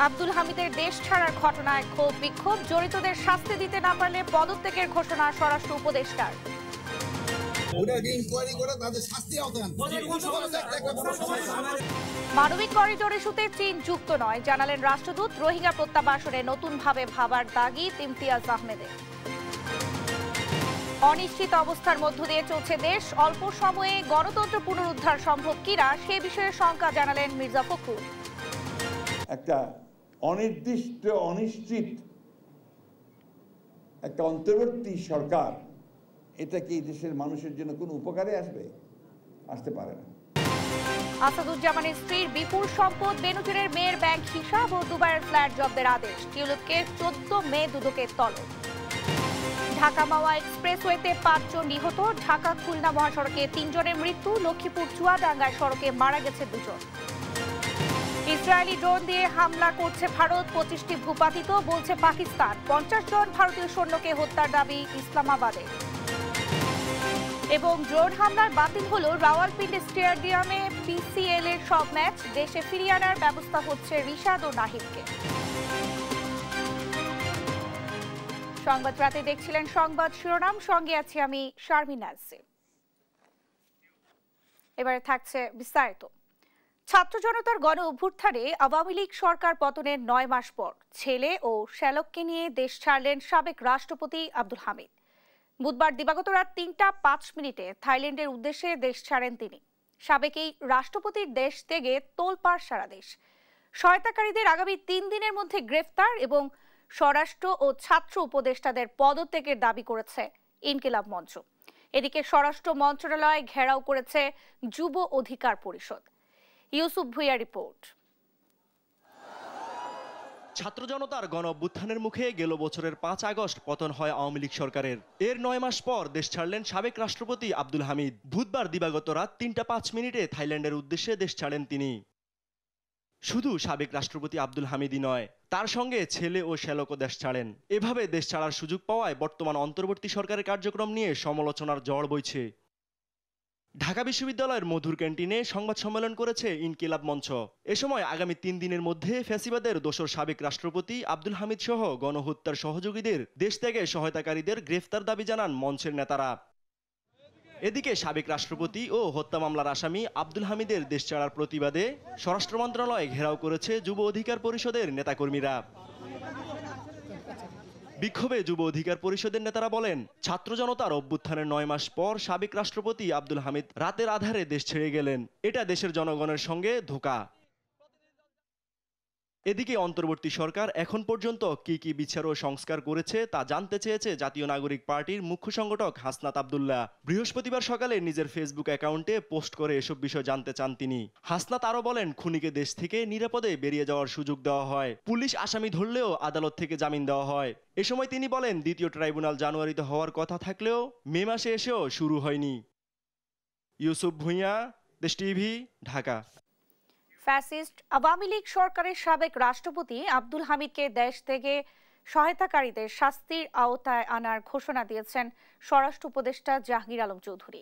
আব্দুল হামিদের দেশ ছাড়ার ঘটনায় ক্ষোভ বিক্ষোভ, জড়িতদের শাস্তি দিতে না পারলে পদত্যাগের ঘোষণা স্বরাষ্ট্র উপদেষ্টার। মানবিক করিডোর ইস্যুতে চীন যুক্ত নয় জানালেন রাষ্ট্রদূত। রোহিঙ্গা প্রত্যাবাসনে নতুনভাবে ভাবার তাগিদ ইমতিয়াজ আহমেদের। অনিশ্চিত অবস্থার মধ্য দিয়ে চলছে দেশ, অল্প সময়ে গণতন্ত্র পুনরুদ্ধার সম্ভব কিনা সে বিষয়ে শঙ্কা জানালেন মির্জা ফখরুল। একটা অনির্দিষ্ট অনিশ্চিত একটা অন্তর্বর্তী সরকার, এটা কি দেশের মানুষের জন্য কোনো উপকারে আসতে পারে না। আসাদুজ্জামানের স্ত্রীর বিপুল সম্পদ, বেনজিরের মেয়ের ব্যাংক হিসাব ও দুবাইয়ের ফ্ল্যাট জব্দের আদেশ। টিউলিপকে 14 মে দুদকের তলব। ঢাকা মাওয়া এক্সপ্রেসওয়েতে 5 জন নিহত, ঢাকা খুলনা মহাসড়কে 3 জনের মৃত্যু, লক্ষ্মীপুর চুয়াডাঙ্গার সড়কে মারা গেছে 2 জন। ইসরায়েলি ড্রোন দিয়ে হামলা করছে ভারত, 25টি ভূপাতিত বলছে পাকিস্তান। 50 জন ভারতীয় সৈন্যকে হত্যার দাবি ইসলামাবাদে। এবং ড্রোন হামলার বাতিল হলো রাওয়ালপিন্ডি স্টেডিয়ামে পিসিএল এর সব ম্যাচ, দেশে ফিরিয়ে আনার ব্যবস্থা হচ্ছে রিশাদ ও নাহিদকে। সংবাদ রাতে দেখছিলেন সংবাদ শিরোনাম, সঙ্গে আছি আমি শারমিন নাজরী। এবারে থাকছে বিস্তারিত। ছাত্র জনতার গণ অভ্যুত্থানে আওয়ামী লীগ সরকার পতনের 9 মাস পর ছেলে ও শ্যালককে নিয়ে দেশ ছাড়লেন সাবেক রাষ্ট্রপতি আব্দুল হামিদ। বুধবার দিবাগত রাত 3টা 5 মিনিটে থাইল্যান্ডের উদ্দেশ্যে দেশ ছাড়েন তিনি। সাবেক এই রাষ্ট্রপতির দেশ থেকে তোলপাড় সারা দেশ। সহায়তাকারীদের আগামী 3 দিনের মধ্যে গ্রেফতার এবং স্বরাষ্ট্র ও ছাত্র উপদেষ্টাদের পদত্যাগের দাবি করেছে ইনকিলাব মঞ্চ। এদিকে স্বরাষ্ট্র মন্ত্রণালয় ঘেরাও করেছে যুব অধিকার পরিষদ। ইউসুফ ভুইয়া রিপোর্ট। ছাত্র জনতার গণ অভ্যুত্থানের মুখে গেল বছরের 5 আগস্ট পতন হয় আওয়ামী লীগ সরকারের। এর 9 মাস পর দেশ ছাড়লেন সাবেক রাষ্ট্রপতি আব্দুল হামিদ। বুধবার দিবাগত রাত 3টা 5 মিনিটে থাইল্যান্ডের উদ্দেশ্যে দেশ ছাড়েন তিনি। শুধু সাবেক রাষ্ট্রপতি আব্দুল হামিদই নয়, তার সঙ্গে ছেলে ও শ্যালকও দেশ ছাড়েন। এভাবে দেশ ছাড়ার সুযোগ পাওয়ায় বর্তমান অন্তর্বর্তী সরকারের কার্যক্রম নিয়ে সমালোচনার ঝড় বইছে। ঢাকা বিশ্ববিদ্যালয়ের মধুর ক্যান্টিনে সংবাদ সম্মেলন করেছে ইনকিলাব মঞ্চ। এ সময় আগামী 3 দিনের মধ্যে ফ্যাসিবাদের দোসর সাবেক রাষ্ট্রপতি আব্দুল হামিদ সহ গণহত্যার সহযোগীদের দেশ থেকে সহায়তাকারীদের গ্রেফতার দাবি জানান মঞ্চের নেতারা। এদিকে সাবেক রাষ্ট্রপতি ও হত্যা মামলার আসামি আব্দুল হামিদের দেশ ছাড়ার প্রতিবাদে স্বরাষ্ট্র মন্ত্রণালয় ঘেরাও করেছে যুব অধিকার পরিষদের নেতাকর্মীরা। বিক্ষোভে যুব অধিকার পরিষদের নেতারা বলেন, ছাত্র জনতার অভ্যুত্থানের 9 মাস পর সাবেক রাষ্ট্রপতি আব্দুল হামিদ রাতের আধারে দেশ ছেড়ে গেলেন। এটা দেশের জনগণের সঙ্গে ধোঁকা। এদিকে অন্তর্বর্তী সরকার এখন পর্যন্ত কি কি বিচার ও সংস্কার করেছে তা জানতে চেয়েছে জাতীয় নাগরিক পার্টির মুখ্য সংগঠক হাসনাত আব্দুল্লাহ। বৃহস্পতিবার সকালে নিজের ফেসবুক অ্যাকাউন্টে পোস্ট করে এসব বিষয় জানতে চান তিনি। হাসনাত আরও বলেন, খুনিকে দেশ থেকে নিরাপদে বেরিয়ে যাওয়ার সুযোগ দেওয়া হয়, পুলিশ আসামি ধরলেও আদালত থেকে জামিন দেওয়া হয়। এ সময় তিনি বলেন, দ্বিতীয় ট্রাইব্যুনাল জানুয়ারিতে হওয়ার কথা থাকলেও মে মাসে এসেও শুরু হয়নি। ইউসুফ ভুইয়া, দেশ টিভি, ঢাকা। ফ্যাসিস্ট আওয়ামী লীগ সরকারের সাবেক রাষ্ট্রপতি আব্দুল হামিদকে দেশ থেকে সহায়তাকারীদের শাস্তির আওতায় আনার ঘোষণা দিয়েছেন স্বরাষ্ট্র উপদেষ্টা জাহাঙ্গীর আলম চৌধুরী।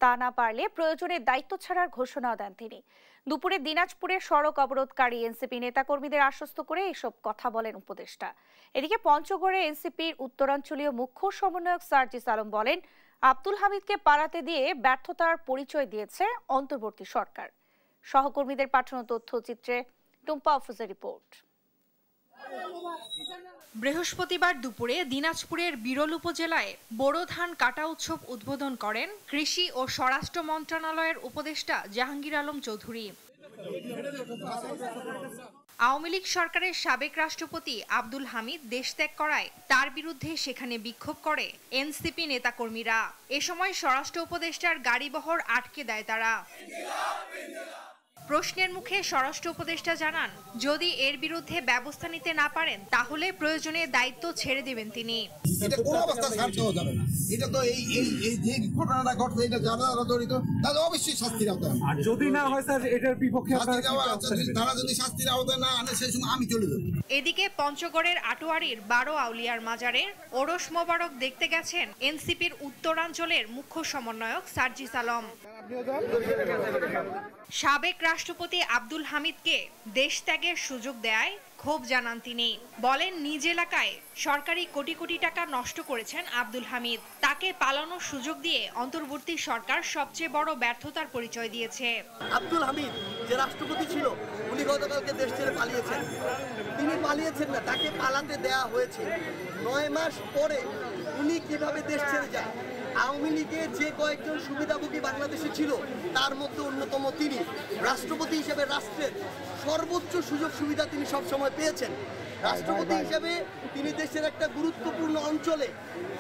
তা না পারলে প্রয়োজনে দায়িত্ব ছাড়ার ঘোষণা দেন তিনি। দুপুরে দিনাজপুরে সড়ক অবরোধকারী এনসিপি নেতাকর্মীদের আশ্বস্ত করে এসব কথা বলেন উপদেষ্টা। এদিকে পঞ্চগড়ে এনসিপির উত্তরাঞ্চলীয় মুখ্য সমন্বয়ক সার্জিস আলম বলেন, আব্দুল হামিদকে পালাতে দিয়ে ব্যর্থতার পরিচয় দিয়েছে অন্তর্বর্তী সরকার। সহকর্মীদের পাঠানো তথ্যচিত্রে টুম্পা অফিসের রিপোর্ট। বৃহস্পতিবার দুপুরে দিনাজপুরের বিরল উপজেলায় বোরো ধান কাটা উৎসব উদ্বোধন করেন কৃষি ও স্বরাষ্ট্র মন্ত্রণালয়ের উপদেষ্টা জাহাঙ্গীর আলম চৌধুরী। আওয়ামী লীগ সরকারের সাবেক রাষ্ট্রপতি আব্দুল হামিদ দেশ ত্যাগ করায় তার বিরুদ্ধে সেখানে বিক্ষোভ করে এনসিপি নেতাকর্মীরা। এ সময় স্বরাষ্ট্র উপদেষ্টার গাড়িবহর আটকে দেয় তারা। প্রশ্নের মুখে স্বরাষ্ট্র উপদেষ্টা জানান, যদি এর বিরুদ্ধে ব্যবস্থা নিতে না পারেন তাহলে প্রয়োজনে দায়িত্ব ছেড়ে দেবেন তিনি। এটা কোনো অবস্থা ছাড় দেওয়া যাবে না। এটা তো এই যে ঘটনাটা ঘটছে, এটা যারা জড়িত তাদের অবশ্যই শাস্তির আওতায়। আর যদি না হয় স্যার, এটার বিপক্ষে তারা যদি শাস্তির আওতায় না আনে সেই সময় আমি চলে যাব। এদিকে পঞ্চগড়ের আটোয়ারির 12 আউলিয়ার মাজারের ওরস মোবারক দেখতে গেছেন এনসিপির উত্তরাঞ্চলের মুখ্য সমন্বয়ক সার্জিস আলম। সাবেক রাষ্ট্রপতি আব্দুল হামিদকে দেশ ত্যাগের সুযোগ দেয় ক্ষোভ জানান তিনি। বলেন নিজ এলাকায় সরকারি কোটি কোটি টাকা নষ্ট করেছেন আব্দুল হামিদ। তাকে পালানোর সুযোগ দিয়ে অন্তর্বর্তী সরকার সবচেয়ে বড় ব্যর্থতার পরিচয় দিয়েছে। আব্দুল হামিদ যে রাষ্ট্রপতি ছিল, উনি গতকালকে দেশ ছেড়ে পালিয়েছেন। তিনি পালিয়েছেন না, তাকে পালাতে দেয়া হয়েছে। 9 মাস পরে উনি কিভাবে দেশ ছেড়ে যায়? আওয়ামী লীগের যে কয়েকজন সুবিধাভোগী বাংলাদেশে ছিল তার মধ্যে অন্যতম তিনি। রাষ্ট্রপতি হিসেবে রাষ্ট্রের সর্বোচ্চ সুযোগ সুবিধা তিনি সবসময় পেয়েছেন। রাষ্ট্রপতি হিসেবে তিনি দেশের একটা গুরুত্বপূর্ণ অঞ্চলে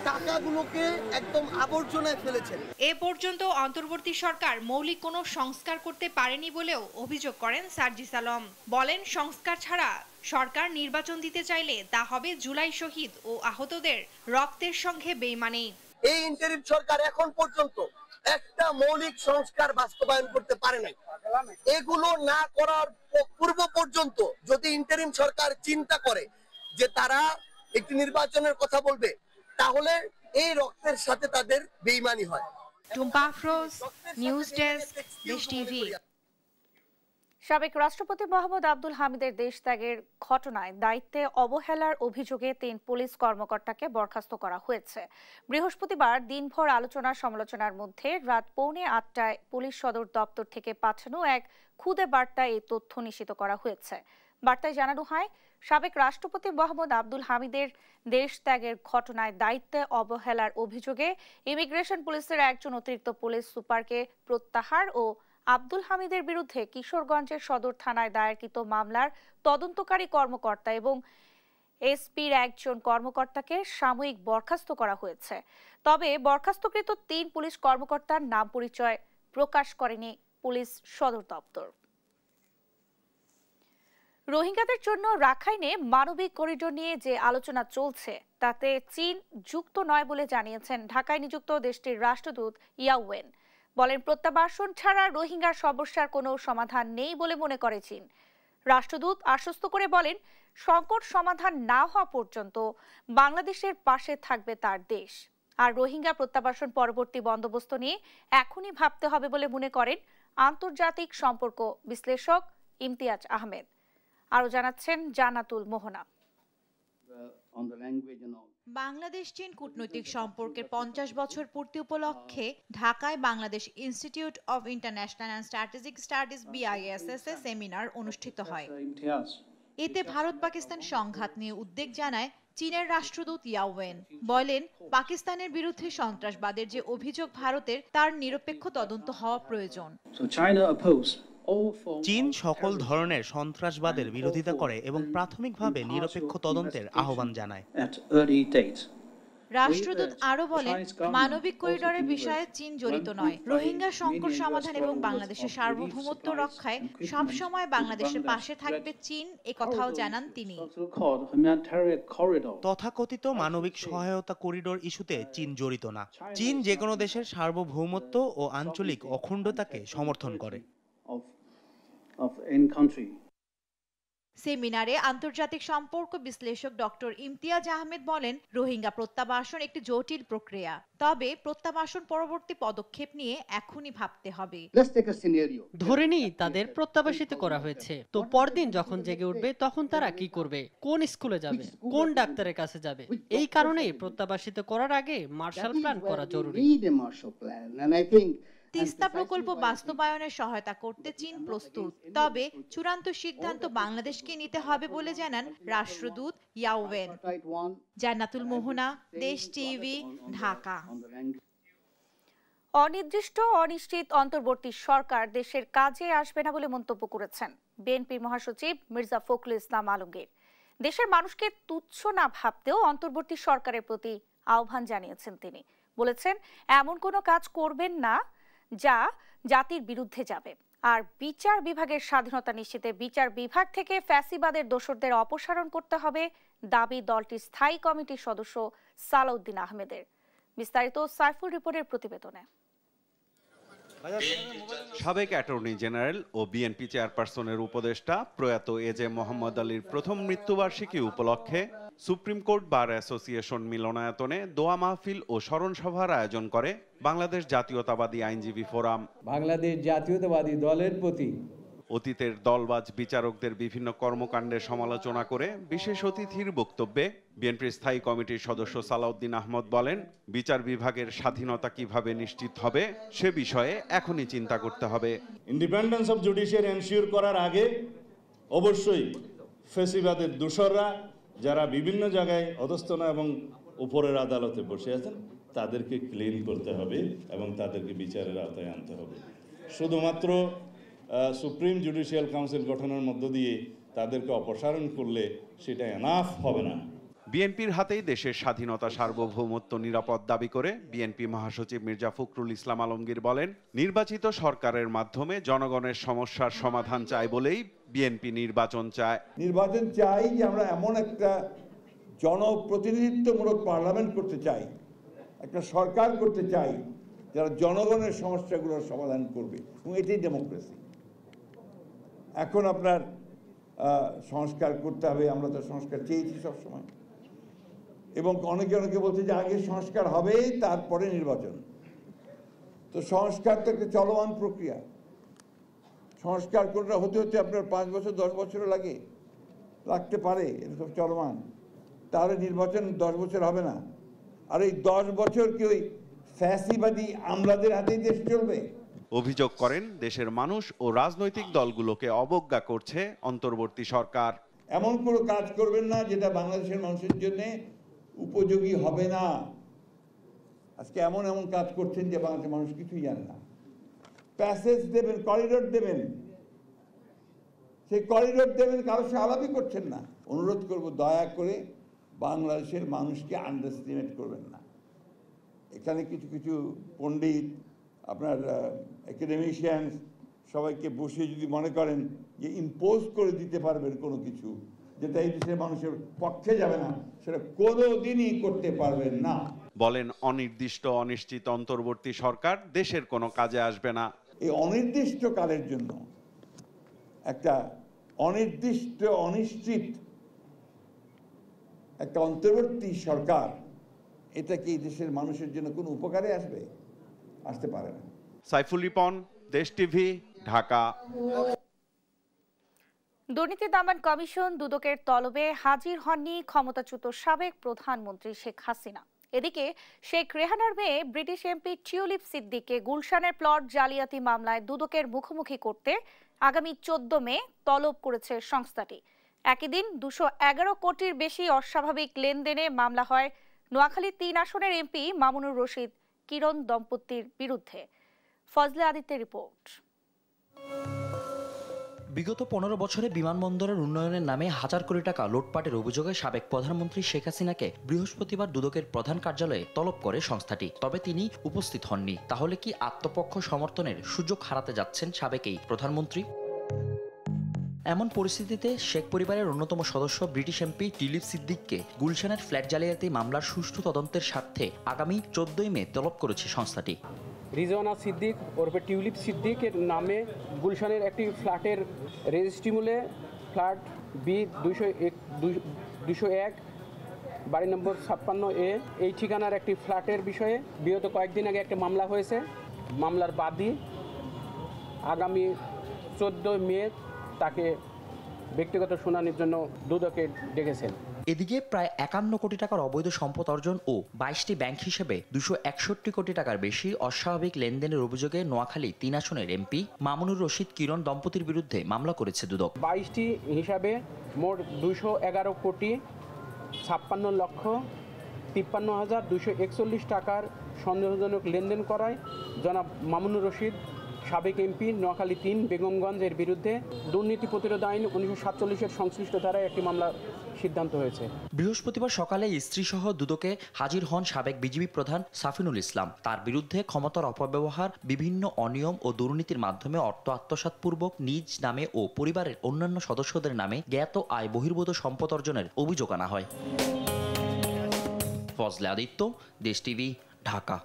টাকাগুলোকে একদম আবর্জনায় ফেলেছেন। এ পর্যন্ত অন্তর্বর্তী সরকার মৌলিক কোনো সংস্কার করতে পারেনি বলেও অভিযোগ করেন সার্জিস আলম। বলেন সংস্কার ছাড়া সরকার নির্বাচন দিতে চাইলে তা হবে জুলাই শহীদ ও আহতদের রক্তের সঙ্গে বেইমানি। এই ইন্টারিম সরকার এখন পর্যন্ত একটা মৌলিক সংস্কার বাস্তবায়ন করতে পারে নাই। এগুলো না করার পূর্ব পর্যন্ত যদি ইন্টারিম সরকার চিন্তা করে যে তারা একটি নির্বাচনের কথা বলবে, তাহলে এই রক্তের সাথে তাদের বেইমানি হয়। টুম্পা আফরোজ, নিউজ ডেস্ক, দেশ টিভি। সাবেক রাষ্ট্রপতি মোহাম্মদ আব্দুল হামিদের দেশ ত্যাগের ঘটনায় দায়িত্বে অবহেলার অভিযোগে 3 পুলিশ কর্মকর্তাকে বরখাস্ত করা হয়েছে। বৃহস্পতিবার দিনভর আলোচনা সমালোচনার মধ্যে রাত 7:45 পুলিশ সদর দপ্তর থেকে পাঠানো এক খুদে বার্তায় এই তথ্য নিশ্চিত করা হয়েছে। বার্তায় জানানো হয়, সাবেক রাষ্ট্রপতি মোহাম্মদ আব্দুল হামিদের দেশ ত্যাগের ঘটনায় দায়িত্বে অবহেলার অভিযোগে ইমিগ্রেশন পুলিশের একজন অতিরিক্ত পুলিশ সুপারকে প্রত্যাহার ও আব্দুল হামিদের বিরুদ্ধে কিশোরগঞ্জের সদর থানায় দায়েরকৃত মামলার তদন্তকারী কর্মকর্তা এবং এসপির একজন কর্মকর্তাকে সাময়িক বরখাস্ত করা হয়েছে। তবে বরখাস্তকৃত 3 পুলিশ কর্মকর্তার নাম পরিচয় প্রকাশ করেনি পুলিশ সদর দপ্তর। রোহিঙ্গাদের জন্য রাখাইনে মানবিক করিডোর নিয়ে যে আলোচনা চলছে তাতে চীন যুক্ত নয় বলে জানিয়েছেন ঢাকায় নিযুক্ত দেশটির রাষ্ট্রদূত ইয়াও ওয়েন। বলেন, প্রত্যাবাসন ছাড়া রোহিঙ্গার সমস্যার কোনো সমাধান নেই বলে মনে করে চীন। রাষ্ট্রদূত আশ্বস্ত করে বলেন, সংকট সমাধান না হওয়া পর্যন্ত বাংলাদেশের পাশে থাকবে তার দেশ। আর রোহিঙ্গা প্রত্যাবাসন পরবর্তী বন্দোবস্ত নিয়ে এখনই ভাবতে হবে বলে মনে করেন আন্তর্জাতিক সম্পর্ক বিশ্লেষক ইমতিয়াজ আহমেদ। আরো জানাচ্ছেন জান্নাতুল মোহনা। বাংলাদেশ চীন কূটনৈতিক সম্পর্কের 50 বছর পূর্তি উপলক্ষে ঢাকায় Bangladesh institute of international and strategic studies BISS A seminar অনুষ্ঠিত হয়। এতে ভারত পাকিস্তান সংঘাত নিয়ে উদ্বেগ জানায় চীনের রাষ্ট্রদূত ইয়াও ওয়েন। বলেন, পাকিস্তানের বিরুদ্ধে সন্ত্রাসবাদের যে অভিযোগ ভারতের, তার নিরপেক্ষ তদন্ত হওয়া প্রয়োজন। চীন সকল ধরনের সন্ত্রাসবাদের বিরোধিতা করে এবং প্রাথমিকভাবে নিরপেক্ষ তদন্তের আহ্বান জানায়। রাষ্ট্রদূত আরো বলেন, মানবিক করিডোরের বিষয়ে চীন জড়িত নয়। রোহিঙ্গা সংকট সমাধান এবং বাংলাদেশের সার্বভৌমত্ব রক্ষায় সবসময় বাংলাদেশের পাশে থাকবে চীন, একথাও জানান তিনি। তথাকথিত মানবিক সহায়তা করিডোর ইস্যুতে চীন জড়িত না। চীন যে কোনো দেশের সার্বভৌমত্ব ও আঞ্চলিক অখণ্ডতাকে সমর্থন করে। সেমিনারে আন্তর্জাতিক সম্পর্ক বিশ্লেষক ডক্টর ইমতিয়াজ আহমেদ বলেন, রোহিঙ্গা প্রত্যাবাসন একটি জটিল প্রক্রিয়া, তবে প্রত্যাবাসন পরবর্তী পদক্ষেপ নিয়ে এখনই ভাবতে হবে। ধরে নিই তাদের প্রত্যাবাসিত করা হয়েছে, তো পরদিন যখন জেগে উঠবে তখন তারা কি করবে, কোন স্কুলে যাবে, কোন ডাক্তারের কাছে যাবে। এই কারণেই প্রত্যাবাসিত করার আগে মার্শাল প্ল্যান করা জরুরি। তিস্তা প্রকল্প বাস্তবায়নে সহায়তা করতে চীন প্রস্তুত, তবে চূড়ান্ত সিদ্ধান্ত বাংলাদেশকে নিতে হবে বলে জানান রাষ্ট্রদূত ইয়াও ওয়েন। জান্নাতুল মোহনা, দেশ টিভি, ঢাকা। অনির্দিষ্ট অনিশ্চিত অন্তর্বর্তী সরকার দেশের কাজে আসবে না বলে মন্তব্য করেছেন বিএনপি মহাসচিব মির্জা ফখরুল ইসলাম আলমগীর। দেশের মানুষকে তুচ্ছ না ভাবতেও অন্তর্বর্তী সরকারের প্রতি আহ্বান জানিয়েছেন তিনি। বলেছেন, এমন কোনো কাজ করবেন না যা জাতির বিরুদ্ধে যাবে। আর বিচার বিভাগের স্বাধীনতা নিশ্চিতে বিচার বিভাগ থেকে ফ্যাসিবাদের দোসরদের অপসারণ করতে হবে দাবি দলটির স্থায়ী কমিটির সদস্য সালাউদ্দিন আহমেদের। বিস্তারিত সাইফুল রিপোর্টের প্রতিবেদনে। সাবেক অ্যাটর্নি জেনারেল ও বিএনপি চেয়ারপারসনের উপদেষ্টা প্রয়াত এজে মোহাম্মদ আলীর প্রথম মৃত্যুবার্ষিকী উপলক্ষে সুপ্রিম কোর্ট বার অ্যাসোসিয়েশন মিলনায়তনে দোয়া মাহফিল ও স্মরণ সভার আয়োজন করে বাংলাদেশ জাতীয়তাবাদী আইনজীবী ফোরাম। বাংলাদেশ জাতীয়তাবাদী দলের প্রতি অতীতের দলবাজ বিচারকদের বিভিন্ন কর্মকাণ্ডের সমালোচনা করে বিশেষ অতিথির বক্তব্যে বিএনপির স্থায়ী কমিটির সদস্য সালাউদ্দিন আহমদ বলেন, বিচার বিভাগের স্বাধীনতা কিভাবে নিশ্চিত হবে সে বিষয়ে এখনই চিন্তা করতে হবে। ইন্ডিপেন্ডেন্স অফ জুডিশিয়ারি এনশিওর করার আগে অবশ্যই ফেসিবাদের দোসররা যারা বিভিন্ন জায়গায় অধস্তন এবং উপরের আদালতে বসে আছেন তাদেরকে ক্লিন করতে হবে এবং তাদেরকে বিচারের আওতায় আনতে হবে। শুধুমাত্র সুপ্রিম জুডিশিয়াল কাউন্সিল গঠনের মধ্য দিয়ে তাদেরকে অপসারণ করলে সেটা এনাফ হবে না। বিএনপির হাতেই দেশের স্বাধীনতা সার্বভৌমত্ব নিরাপদ দাবি করে বিএনপি মহাসচিব মির্জা ফখরুল ইসলাম আলমগীর বলেন, নির্বাচিত সরকারের মাধ্যমে জনগণের সমস্যার সমাধান চায় বলেই বিএনপি নির্বাচন চায়। নির্বাচন চাই যে আমরা এমন একটা জনপ্রতিনিধিত্বমূলক পার্লামেন্ট করতে চাই, একটা সরকার করতে চাই যারা জনগণের সমস্যাগুলোর সমাধান করবে, এবং এটাই ডেমোক্রেসি। এখন আপনার সংস্কার করতে হবে, আমরা তো সংস্কার চেয়েছি সবসময়, এবং অনেকে বলছে যে আগে সংস্কার হবে তারপরে নির্বাচন। তো সংস্কার তো একটা চলমান প্রক্রিয়া। সংস্কার করতে হতে আপনার 5 বছর 10 বছরও লাগতে পারে, এটা সব চলমান। তাহলে নির্বাচন 10 বছর হবে না। আর এই 10 বছর কি ওই ফ্যাসিবাদী আমলাদের হাতেই দেশ চলবে? অভিযোগ করেন, দেশের মানুষ ও রাজনৈতিক দলগুলোকে অবজ্ঞা করছে অন্তর্বর্তী সরকার। এমন কোনো কাজ করবেন না যেটা বাংলাদেশের মানুষের জন্য উপযোগী হবে না। আজকে এমন কাজ করছেন যে বাংলাদেশের মানুষ কিছুই জানে না। প্যাসেজ দেবেন, করিডোর দেবেন, সেই করিডোর দেবেন, কারোর সাথে আলাপই করছেন না। অনুরোধ করব, দয়া করে বাংলাদেশের মানুষকে আন্ডারস্টিমেট করবেন না। এখানে কিছু পণ্ডিত, আপনার একাডেমিশিয়ানস সবাইকে বসে যদি মনে করেন যে ইম্পোজ করে দিতে পারবেন কোনো কিছু যেটা এই দেশের মানুষের পক্ষে যাবে না, সেটা কোনোদিনই করতে পারবেন না। বলেন, অনির্দিষ্ট অনিশ্চিত অন্তর্বর্তী সরকার দেশের কোনো কাজে আসবে না। এই অনির্দিষ্ট কালের জন্য একটা অনিশ্চিত একটা অন্তর্বর্তী সরকার, এটা কি দেশের মানুষের জন্য কোনো উপকারে আসতে পারে না। সাইফুল রিপন, দেশ টিভি, ঢাকা। দুর্নীতি দমন কমিশন দুদকের তলবে হাজির হননি ক্ষমতাচ্যুত সাবেক প্রধানমন্ত্রী শেখ হাসিনা। এদিকে শেখ রেহানার মেয়ে ব্রিটিশ এমপি টিউলিপ সিদ্দিককে গুলশানের প্লট জালিয়াতি মামলায় দুদকের মুখোমুখি করতে আগামী 14 মে তলব করেছে সংস্থাটি। একই দিন 211 কোটির বেশি অস্বাভাবিক লেনদেনে মামলা হয় নোয়াখালী 3 আসনের এমপি মামুনুর রশিদ কিরণ দম্পতির বিরুদ্ধে। ফজলে আদিত্যের রিপোর্ট। বিগত 15 বছরে বিমানবন্দরের উন্নয়নের নামে হাজার কোটি টাকা লুটপাটের অভিযোগে সাবেক প্রধানমন্ত্রী শেখ হাসিনাকে বৃহস্পতিবার দুদকের প্রধান কার্যালয়ে তলব করে সংস্থাটি। তবে তিনি উপস্থিত হননি। তাহলে কি আত্মপক্ষ সমর্থনের সুযোগ হারাতে যাচ্ছেন সাবেক এই প্রধানমন্ত্রী? এমন পরিস্থিতিতে শেখ পরিবারের অন্যতম সদস্য ব্রিটিশ এমপি টিউলিপ সিদ্দিককে গুলশানের ফ্ল্যাট জালিয়াতি মামলার সুষ্ঠু তদন্তের স্বার্থে আগামী 14 মে তলব করেছে সংস্থাটি। রিজওয়ানা সিদ্দিক ওরফে টিউলিপ সিদ্দিকের নামে গুলশানের একটি ফ্ল্যাটের রেজিস্ট্রি মূলে ফ্ল্যাট বি 201 বাড়ি নম্বর 56A এই ঠিকানার একটি ফ্ল্যাটের বিষয়ে বিগত কয়েকদিন আগে একটা মামলা হয়েছে। মামলার বাদী আগামী 14 মে তাকে ব্যক্তিগত শুনানির জন্য দুদকে ডেকেছেন। এদিকে প্রায় 51 কোটি টাকার অবৈধ সম্পদ অর্জন ও 22টি ব্যাংক হিসেবে 261 কোটি টাকার বেশি অস্বাভাবিক লেনদেনের অভিযোগে নোয়াখালী 3 আসনের এমপি মামুনুর রশিদ কিরণ দম্পতির বিরুদ্ধে মামলা করেছে দুদক। 22টি হিসাবে মোট 211 কোটি 56,53,241 টাকার সন্দেহজনক লেনদেন করায় জনাব মামুনুর রশিদ সাবেক এমপি নোয়াখালী 3 বেগমগঞ্জের বিরুদ্ধে দুর্নীতি প্রতিরোধ আইন 1947-এর সংশ্লিষ্ট ধারায় একটি মামলা সিদ্ধান্ত হয়েছে। বৃহস্পতিবার সকালে স্ত্রীসহ দুদকে হাজির হন সাবেক বিজিবি প্রধান সাফিনুল ইসলাম। তার বিরুদ্ধে ক্ষমতার অপব্যবহার, বিভিন্ন অনিয়ম ও দুর্নীতির মাধ্যমে অর্থ আত্মসাৎপূর্বক নিজ নামে ও পরিবারের অন্যান্য সদস্যদের নামে জ্ঞাত আয় বহির্ভূত সম্পদ অর্জনের অভিযোগ আনা হয়। ফজলে আদিত্য, দেশ টিভি, ঢাকা।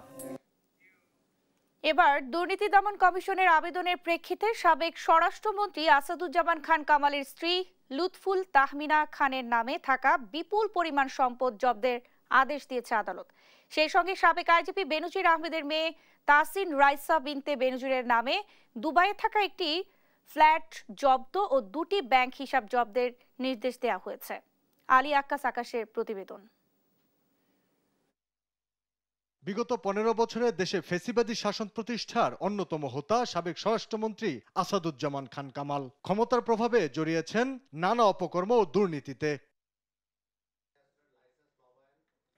এবার দুর্নীতি দমন কমিশনের আবেদনের প্রেক্ষিতে সাবেক স্বরাষ্ট্রমন্ত্রী আসাদুজ্জামান খান কামালের স্ত্রী লুৎফুল তাহমিনা খানের নামে থাকা বিপুল পরিমাণ সম্পদ জব্দের আদেশ দিয়েছে আদালত। সেই সঙ্গে সাবেক আইজিপি বেনজির আহমেদের মেয়ে তাহসিন রাইসা বিনতে বেনজিরের নামে দুবাইয়ে থাকা একটি ফ্ল্যাট জব্দ ও 2টি ব্যাংক হিসাব জব্দের নির্দেশ দেওয়া হয়েছে। আলী আক্কাস আকাশের প্রতিবেদন। বিগত 15 বছরে দেশে ফ্যাসিবাদী শাসন প্রতিষ্ঠার অন্যতম হোতা সাবেক স্বরাষ্ট্রমন্ত্রী আসাদুজ্জামান খান কামাল ক্ষমতার প্রভাবে জড়িয়েছেন নানা অপকর্ম ও দুর্নীতিতে।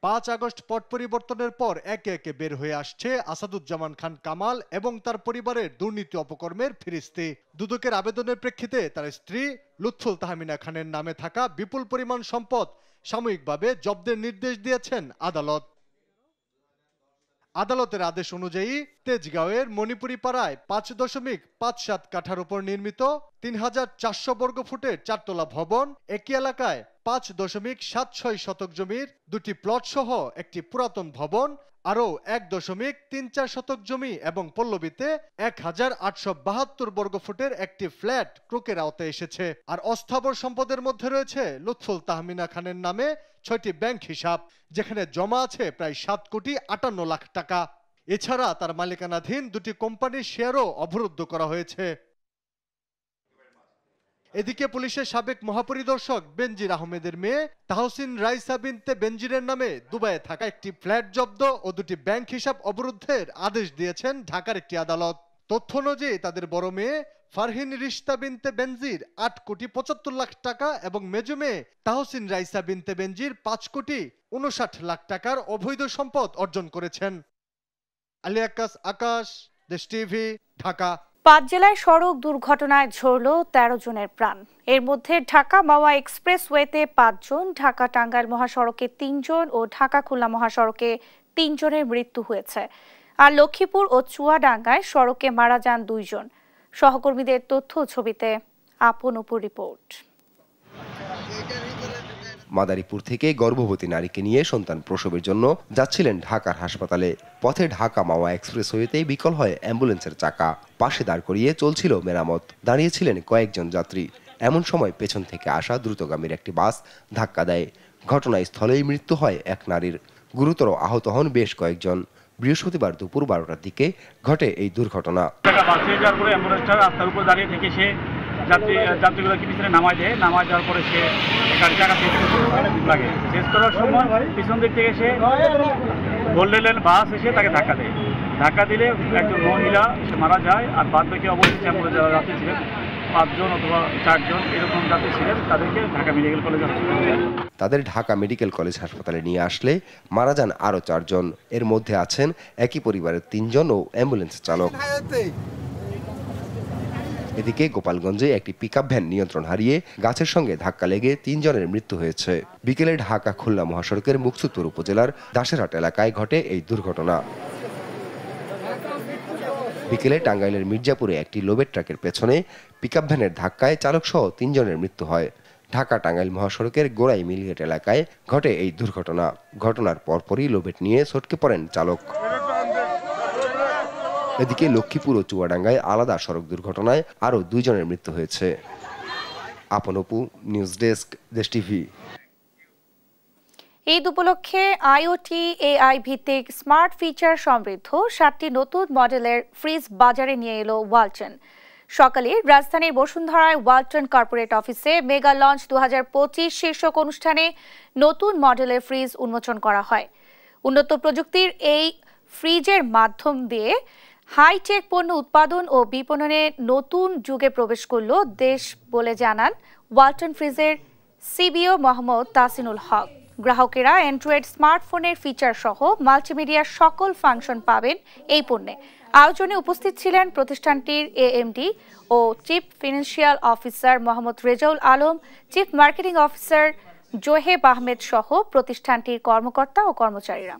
5 আগস্ট পট পরিবর্তনের পর একে একে বের হয়ে আসছে আসাদুজ্জামান খান কামাল এবং তার পরিবারের দুর্নীতি অপকর্মের ফিরিস্তি। দুদকের আবেদনের প্রেক্ষিতে তার স্ত্রী লুৎফুল তাহমিনা খানের নামে থাকা বিপুল পরিমাণ সম্পদ সাময়িকভাবে জব্দের নির্দেশ দিয়েছেন আদালত। আদালতের আদেশ অনুযায়ী তেজগাঁওয়ের মণিপুরি পাড়ায় 5.57 কাঠার উপর নির্মিত 3400 বর্গ ফুটের 4তলা ভবন, একই এলাকায় 5.76 শতক জমির 2টি প্লট সহ একটি পুরাতন ভবন, আরও 1.34 শতক জমি এবং পল্লবীতে 1872 বর্গ ফুটের একটি ফ্ল্যাট ক্রোকের আওতায় এসেছে। আর অস্থাবর সম্পদের মধ্যে রয়েছে লুৎফুল তাহমিনা খানের নামে 6টি ব্যাংক হিসাব, যেখানে জমা আছে প্রায় 7,58,00,000 টাকা। এছাড়া তার মালিকানাধীন 2টি কোম্পানির শেয়ারও অবরুদ্ধ করা হয়েছে। এদিকে পুলিশের সাবেক মহাপরিদর্শক বেনজির আহমেদের মেয়ে তাহসিন রাইসা বিনতে বেনজিরের নামে দুবাইয়ে থাকা একটি ফ্ল্যাট জব্দ ও 2টি ব্যাংক হিসাব অবরুদ্ধের আদেশ দিয়েছেন ঢাকার একটি আদালত। তথ্য অনুযায়ী তাদের বড় মেয়ে ফারহিন রিশতা বিনতে বেনজির 8,75,00,000 টাকা এবং মেজো মেয়ে তাহসিন রাইসা বিনতে বেনজির 5,59,00,000 টাকার অবৈধ সম্পদ অর্জন করেছেন। আলী আক্কাস আকাশ, দেশ টিভি, ঢাকা। 5 জেলায় সড়ক দুর্ঘটনায় ঝরল 13 জনের প্রাণ। এর মধ্যে ঢাকা মাওয়া এক্সপ্রেসওয়েতে 5 জন, ঢাকা টাঙ্গাইল মহাসড়কে 3 জন ও ঢাকা খুলনা মহাসড়কে 3 জনের মৃত্যু হয়েছে। আর লক্ষ্মীপুর ও চুয়াডাঙ্গায় সড়কে মারা যান 2 জন। সহকর্মীদের তথ্য ছবিতে আপন উপর রিপোর্ট। মাদারীপুর থেকে গর্ভবতী নারীকে নিয়ে সন্তান প্রসবের জন্য যাচ্ছিলেন ঢাকার হাসপাতালে। পথে ঢাকা মাওয়া এক্সপ্রেসওয়েতে বিকল হয় অ্যাম্বুলেন্সের চাকা। পাশে দাঁড় করিয়ে চলছিল মেরামত। দাঁড়িয়েছিলেন কয়েকজন যাত্রী। এমন সময় পেছন থেকে আসা দ্রুতগামীর একটি বাস ধাক্কা দেয়। ঘটনাস্থলেই মৃত্যু হয় এক নারীর। গুরুতর আহত হন বেশ কয়েকজন। বৃহস্পতিবার দুপুর 12টার দিকে ঘটে এই দুর্ঘটনা। রাস্তার উপর দাঁড়িয়ে থেকে সে যাত্রীগুলোকে পিছনে নামায় দেওয়ার পরে সে গাড়ি চাকা লাগে। শেষ করার সময় পিছন দিক থেকে সে গোল্ডেন লেন বাস এসে তাকে ধাক্কা দিলে একজন মহিলা সে মারা যায়। আর বাদ বাকি অবশ্যই অ্যাম্বুলেন্স যারা যাত্রী ছিলেন 5 জন অথবা 4 জন এরকম যাত্রী ছিলেন, তাদেরকে ঢাকা মেডিকেল কলেজ তাদের ঢাকা মেডিকেল কলেজ হাসপাতালে নিয়ে আসলে মারা যান আরও 4 জন। এর মধ্যে আছেন একই পরিবারের 3 জন ও অ্যাম্বুলেন্স চালক। এদিকে গোপালগঞ্জে একটি পিকআপ ভ্যান নিয়ন্ত্রণ হারিয়ে গাছের সঙ্গে ধাক্কা লেগে 3 জনের মৃত্যু হয়েছে। বিকেলে ঢাকা খুলনা মহাসড়কের মুকসুদপুর উপজেলার দাসেরহাট এলাকায় ঘটে এই দুর্ঘটনা। বিকেলে টাঙ্গাইলের মির্জাপুরে একটি লোবের ট্রাকের পেছনে পিকআপ ভ্যানের ধাক্কায় চালকসহ 3 জনের মৃত্যু হয়। ঢাকা টাঙ্গাইল মহাসড়কের গোড়াই মিলগেট এলাকায় ঘটে এই দুর্ঘটনা। ঘটনার পরপরই লোবেট নিয়ে ছটকে পড়েন চালক। এদিকে লক্ষ্মীপুর ও চুয়াডাঙ্গায় আলাদা সড়ক দুর্ঘটনায় আরও 2 জনের মৃত্যু হয়েছে। আপন অপু, নিউজ ডেস্ক, দেশ টিভি। ঈদ উপলক্ষে আইওটি এআই ভিত্তিক স্মার্ট ফিচার সমৃদ্ধ 7টি নতুন মডেলের ফ্রিজ বাজারে নিয়ে এলো ওয়ালটন। সকালে রাজধানীর বসুন্ধরায় ওয়ালটন কর্পোরেট অফিসে মেগা লঞ্চ 2025 শীর্ষক অনুষ্ঠানে নতুন মডেলের ফ্রিজ উন্মোচন করা হয়। উন্নত প্রযুক্তির এই ফ্রিজের মাধ্যম দিয়ে হাইটেক পণ্য উৎপাদন ও বিপণনে নতুন যুগে প্রবেশ করল দেশ বলে জানান ওয়ালটন ফ্রিজের সিবিও মোহাম্মদ তাসিনুল হক। গ্রাহকেরা অ্যান্ড্রয়েড স্মার্টফোনের ফিচার সহ মাল্টিমিডিয়ার সকল ফাংশন পাবেন এই পণ্যে। আয়োজনে উপস্থিত ছিলেন প্রতিষ্ঠানটির এএমডি ও chief financial officer Mohammad Rezaul Alam, chief marketing officer Zoheb Ahmed সহ প্রতিষ্ঠানটির কর্মকর্তা ও কর্মচারীরা।